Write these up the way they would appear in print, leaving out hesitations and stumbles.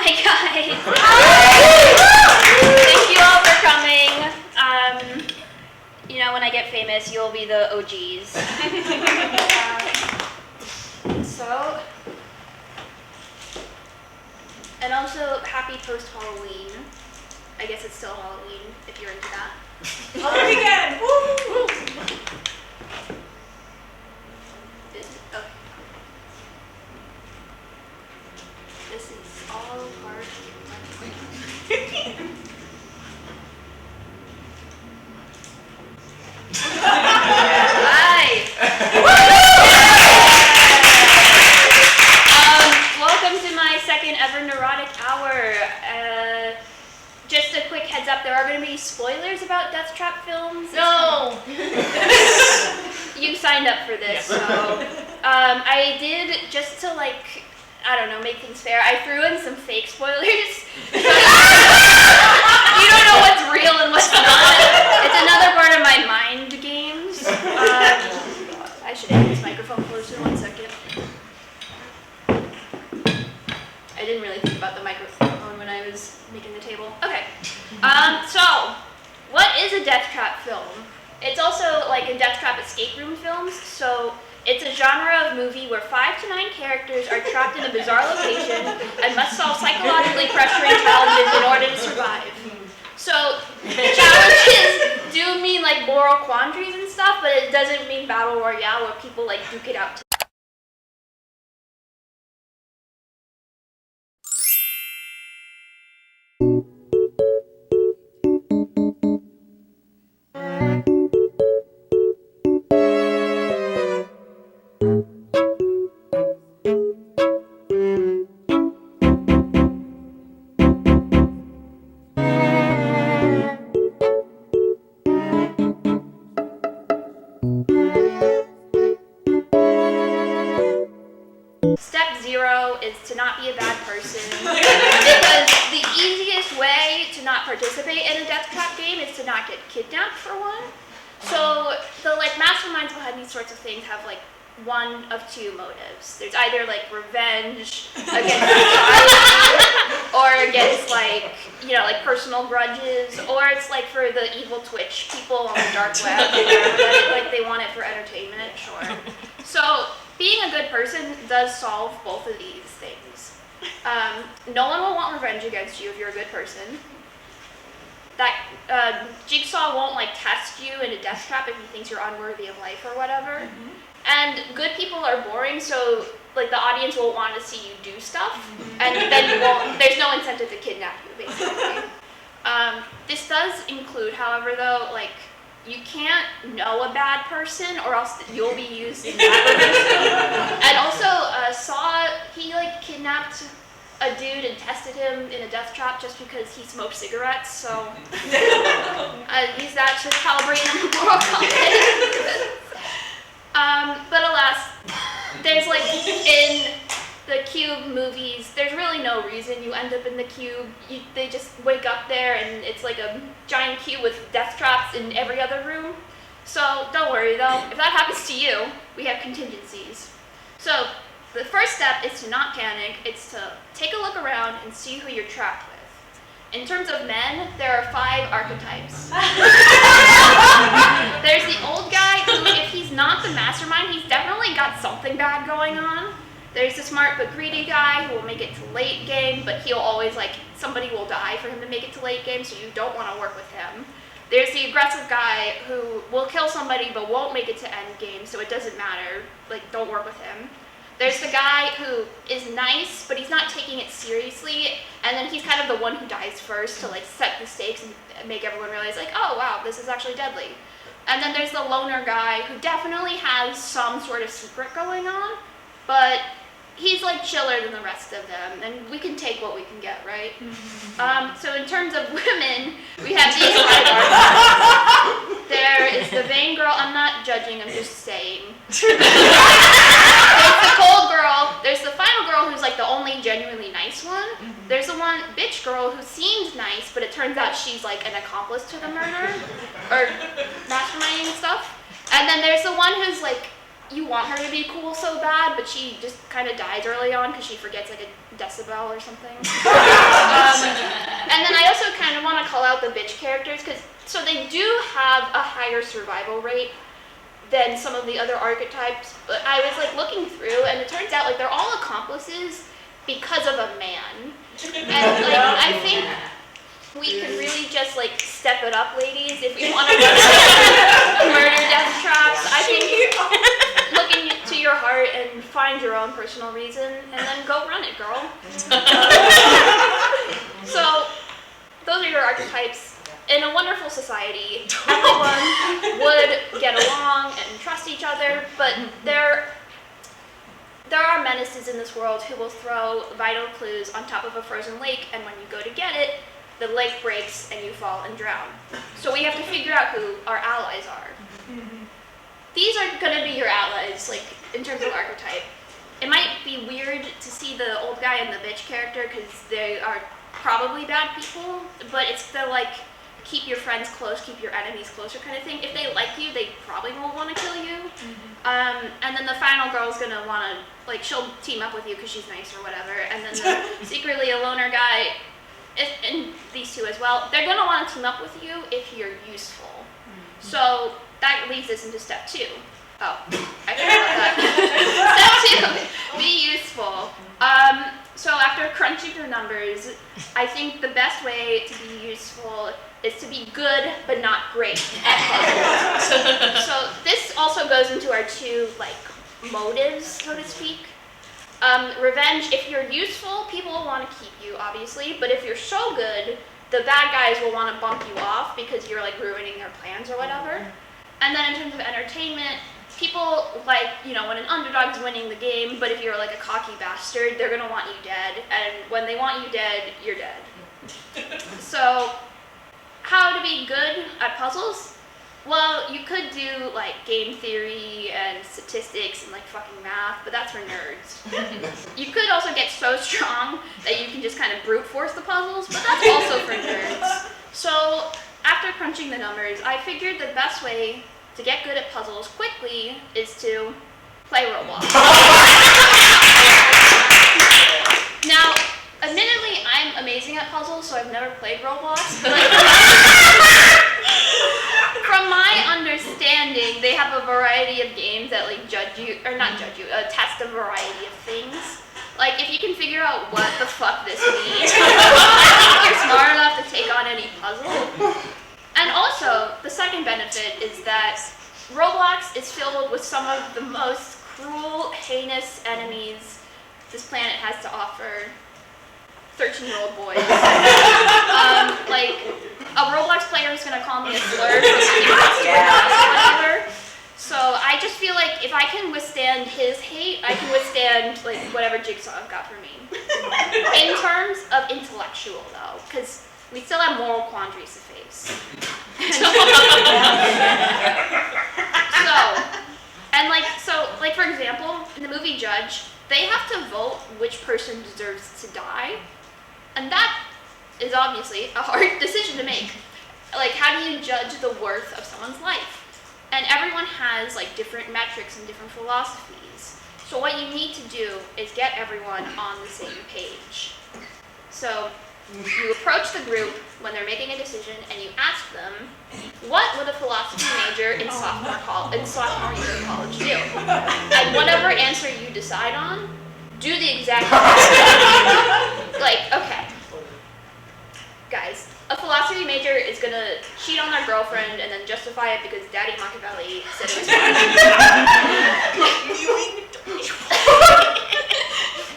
Hi guys! Thank you all for coming. When I get famous, you'll be the OGs. And also, happy post-Halloween. I guess it's still Halloween, if you're into that. Halloween weekend! Woo! Okay. This is all part of Hi! Welcome to my second ever neurotic hour. Just a quick heads up, there are going to be spoilers about Death Trap films. No! You signed up for this, so I did just to make things fair. I threw in some fake spoilers. You don't know what's real and what's not. It's another part of my mind games. I should have this microphone closer 1 second. I didn't really think about the microphone when I was making the table. Okay. So, what is a Death Trap film? It's also like a Death Trap escape room films. So, it's a genre of movie where 5 to 9 characters are trapped in a bizarre location and must solve psychologically pressuring challenges in order to survive. So, challenges do mean like moral quandaries and stuff, but it doesn't mean battle royale where people duke it out. Step 0 is to not be a bad person, because the easiest way to not participate in a Death Trap game is to not get kidnapped, for one. So the masterminds behind these sorts of things have one of two motives. There's either revenge against society, or against personal grudges, or it's for the evil Twitch people on the dark web, they want it for entertainment, sure. So being a good person does solve both of these things. No one will want revenge against you if you're a good person. That Jigsaw won't test you in a death trap if he thinks you're unworthy of life or whatever. Mm-hmm. And good people are boring, so the audience won't want to see you do stuff, and then there's no incentive to kidnap you, basically. This does include, however, though, you can't know a bad person or else you'll be used in that revenge. And also, Saw, he kidnapped a dude and tested him in a death trap just because he smoked cigarettes, so use that to calibrate him for moral compass. But alas, there's in the Cube movies, there's really no reason you end up in the Cube. They just wake up there and it's a giant cube with death traps in every other room. So don't worry though, if that happens to you, we have contingencies. So the first step is to not panic. It's to take a look around and see who you're trapped with. In terms of men, there are 5 archetypes. There's the old guy who, if he's not the mastermind, he's definitely got something bad going on. There's the smart but greedy guy who will make it to late game, but he'll always somebody will die for him to make it to late game, so you don't want to work with him. There's the aggressive guy who will kill somebody but won't make it to end game, so it doesn't matter. Don't work with him. There's the guy who is nice, but he's not taking it seriously, and then he's kind of the one who dies first to set the stakes and make everyone realize oh wow, this is actually deadly. And then there's the loner guy who definitely has some sort of secret going on, but he's chiller than the rest of them, and we can take what we can get, right? So in terms of women, we have these 5 archetypes. There is the vain girl. I'm not judging, I'm just saying. There's the cold girl. There's the final girl who's the only genuinely nice one. There's the one bitch girl who seems nice, but it turns out she's an accomplice to the murder or masterminding stuff. And then there's the one who's you want her to be cool so bad, but she just kind of dies early on because she forgets like a decibel or something. And then I also kind of want to call out the bitch characters, so they do have a higher survival rate than some of the other archetypes, but I was like looking through, and it turns out like they're all accomplices because of a man. And like I think we can really just like step it up, ladies, if we want to run murder death traps. I think look into your heart and find your own personal reason, and then go run it, girl. So those are your archetypes. In a wonderful society, everyone would get along and trust each other, but there are menaces in this world who will throw vital clues on top of a frozen lake, and when you go to get it, the lake breaks and you fall and drown. So we have to figure out who our allies are. These are going to be your allies, like, in terms of archetype. It might be weird to see the old guy and the bitch character, because they are probably bad people, but it's the, like, keep your friends close, keep your enemies closer kind of thing. If they like you, they probably won't want to kill you. And then the final girl's going to want to, like, she'll team up with you because she's nice or whatever. And then the secretly a loner guy, and these two as well, they're going to want to team up with you if you're useful. So that leads us into step 2. Oh, I forgot about that. Step 2, be useful. So after crunching the numbers, I think the best way to be useful is to be good but not great at puzzles. So this also goes into our 2 like motives, so to speak. Revenge, if you're useful, people will want to keep you, obviously, but if you're so good, the bad guys will want to bump you off because you're like ruining their plans or whatever. And then in terms of entertainment, people like, you know, when an underdog's winning the game, but if you're like a cocky bastard, they're going to want you dead. And when they want you dead, you're dead. So, how to be good at puzzles? Well, you could do like game theory and statistics and like fucking math, but that's for nerds. You could also get so strong that you can just kind of brute force the puzzles, but that's also for nerds. So, after crunching the numbers, I figured the best way to get good at puzzles quickly is to play Roblox. Now, admittedly, I'm amazing at puzzles, so I've never played Roblox. But from my understanding, they have a variety of games that like test a variety of things. Like, if you can figure out what the fuck this means, I think you're smart enough to take on any puzzle. And also, the second benefit is that Roblox is filled with some of the most cruel, heinous enemies this planet has to offer 13-year-old boys. Like, a Roblox player is going to call me a slur or whatever. So I just feel like if I can withstand his hate, I can withstand like whatever Jigsaw got for me. In terms of intellectual, though, because we still have moral quandaries to face. So, for example, in the movie Judge, they have to vote which person deserves to die, and that is obviously a hard decision to make. Like, how do you judge the worth of someone's life? And everyone has like different metrics and different philosophies. So what you need to do is get everyone on the same page. So you approach the group when they're making a decision and you ask them, what would a philosophy major in sophomore year of college do? And whatever answer you decide on, do the exact opposite. Like, okay, guys, a philosophy major is gonna cheat on their girlfriend and then justify it because Daddy Machiavelli said it was fine.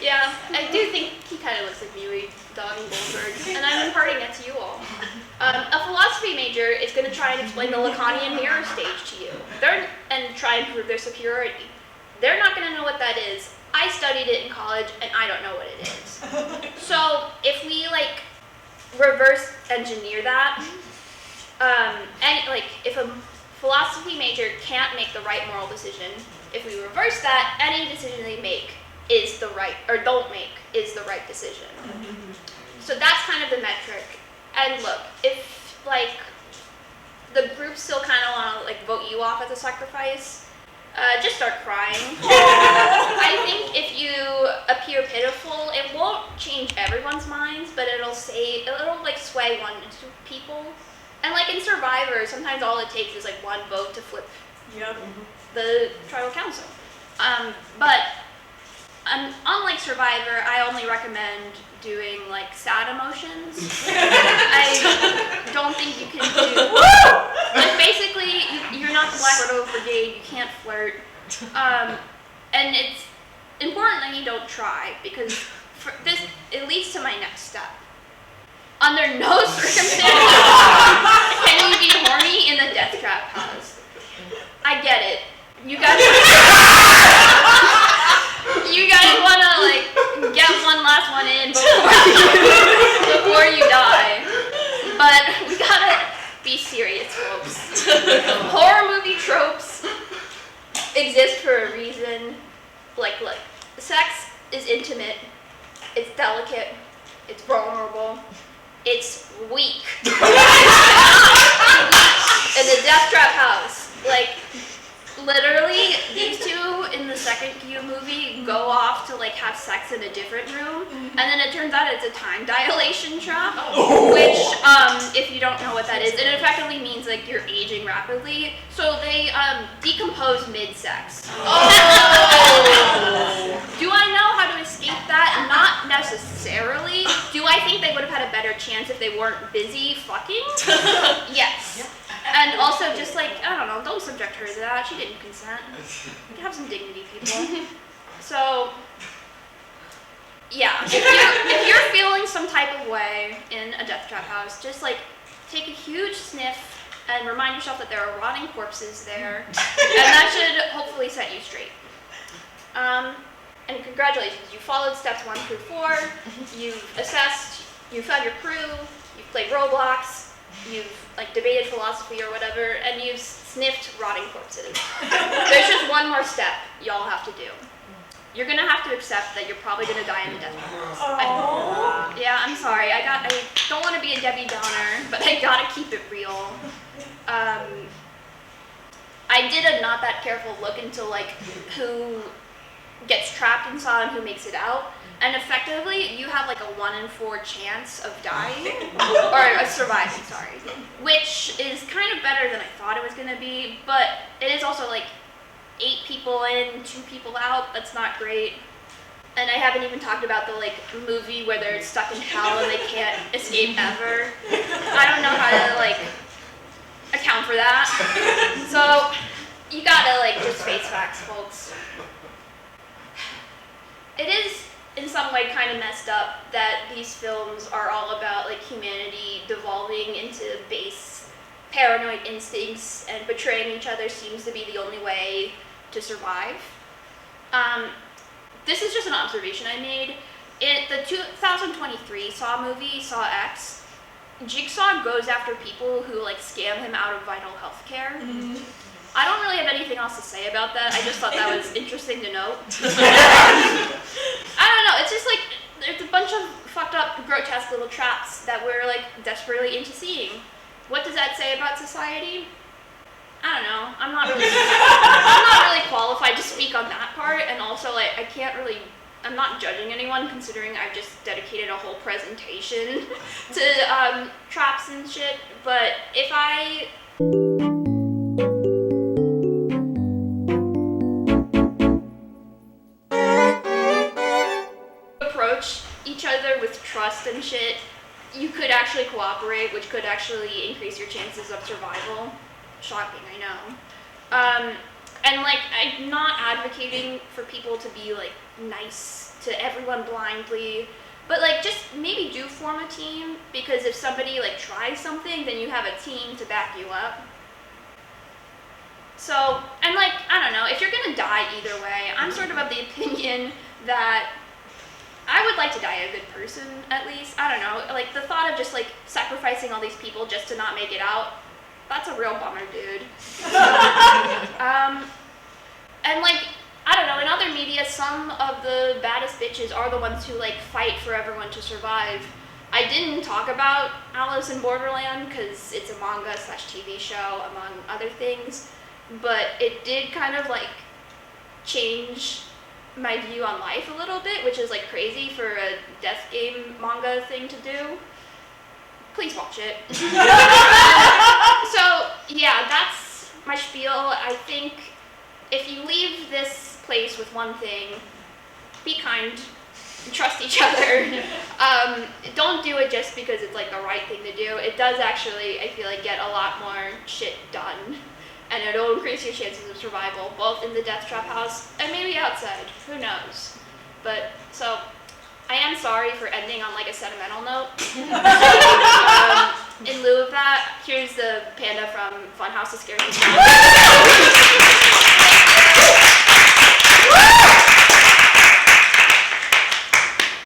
Yeah, I do think he kind of looks like Mewey, Dog, and Goldberg, and I'm imparting that to you all. A philosophy major is going to try and explain the Lacanian mirror stage to you, and try and prove their superiority. They're not going to know what that is. I studied it in college, and I don't know what it is. So if we reverse engineer that, and if a philosophy major can't make the right moral decision, if we reverse that, any decision they make is the right, or don't make, is the right decision. So that's kind of the metric. And look, if the group still kind of want to vote you off as a sacrifice, Just start crying. I think if you appear pitiful, it won't change everyone's minds, but it'll like sway one or two people. And like in Survivor, sometimes all it takes is like one vote to flip the tribal council. But unlike Survivor, I only recommend doing like sad emotions. I don't think you can do. Like basically, you're not the Black Widow Brigade. You can't flirt, and it's important that you don't try because it leads to my next step. Under no circumstances can you be horny in the death trap house. I get it. You guys wanna like get one last one in before you die. But we gotta be serious, folks. Horror movie tropes exist for a reason. Like, look, sex is intimate, it's delicate, it's vulnerable, it's weak. In the death trap house, like, literally, these two in the second Q movie go off to like have sex in a different room, and then it turns out it's a time dilation trap, which, if you don't know what that is, it effectively means like you're aging rapidly. So they decompose mid-sex. Do I know how to escape that? Not necessarily. Do I think they would have had a better chance if they weren't busy fucking? Yes. And also, just like, I don't know, don't subject her to that. She didn't consent. You have some dignity, people. So, yeah, if you're feeling some type of way in a death trap house, just like take a huge sniff and remind yourself that there are rotting corpses there, and that should hopefully set you straight. And congratulations, you followed steps 1 through 4. You've assessed. You found your crew. You've played Roblox. You've like debated philosophy or whatever, and you've sniffed rotting corpses. There's just one more step y'all have to do. You're gonna have to accept that you're probably gonna die in the death house. Yeah, I'm sorry. I don't want to be a Debbie Downer, but I gotta keep it real. I did a not that careful look into like who gets trapped inside and who makes it out. And effectively, you have like a 1 in 4 chance of dying, or of surviving, sorry. Which is kind of better than I thought it was gonna be, but it is also like 8 people in, 2 people out. That's not great. And I haven't even talked about the like movie where they're stuck in hell and they can't escape ever. I don't know how to like account for that. So you gotta like just face facts, folks. It is in some way kind of messed up that these films are all about like humanity devolving into base paranoid instincts, and betraying each other seems to be the only way to survive. This is just an observation I made. In the 2023 Saw movie, Saw X, Jigsaw goes after people who like scam him out of vital health care. I don't really have anything else to say about that. I just thought that was interesting to note. I don't know, it's just like, there's a bunch of fucked up, grotesque little traps that we're like desperately into seeing. What does that say about society? I don't know. I'm not really qualified to speak on that part, and also like I'm not judging anyone considering I've just dedicated a whole presentation to traps and shit, but if I approach each other with trust and shit, you could actually cooperate, which could actually increase your chances of survival. Shocking, I know. And like, I'm not advocating for people to be like nice to everyone blindly, but like just maybe do form a team, because if somebody like tries something, then you have a team to back you up. So, and like, I don't know, if you're gonna die either way, I'm sort of the opinion that I would like to die a good person, at least. I don't know, like the thought of just like sacrificing all these people just to not make it out, that's a real bummer, dude. And like, I don't know, in other media, some of the baddest bitches are the ones who like fight for everyone to survive. I didn't talk about Alice in Borderland because it's a manga / TV show, among other things, but it did kind of like change my view on life a little bit, which is like crazy for a death game manga thing to do. Please watch it. So yeah, that's my spiel. I think if you leave this place with one thing, be kind, trust each other. Don't do it just because it's like the right thing to do. It does actually, I feel like, get a lot more shit done, and it'll increase your chances of survival, both in the death trap house and maybe outside. Who knows? But so, I am sorry for ending on like a sentimental note. In lieu of that, here's the panda from Funhouse to Scare You.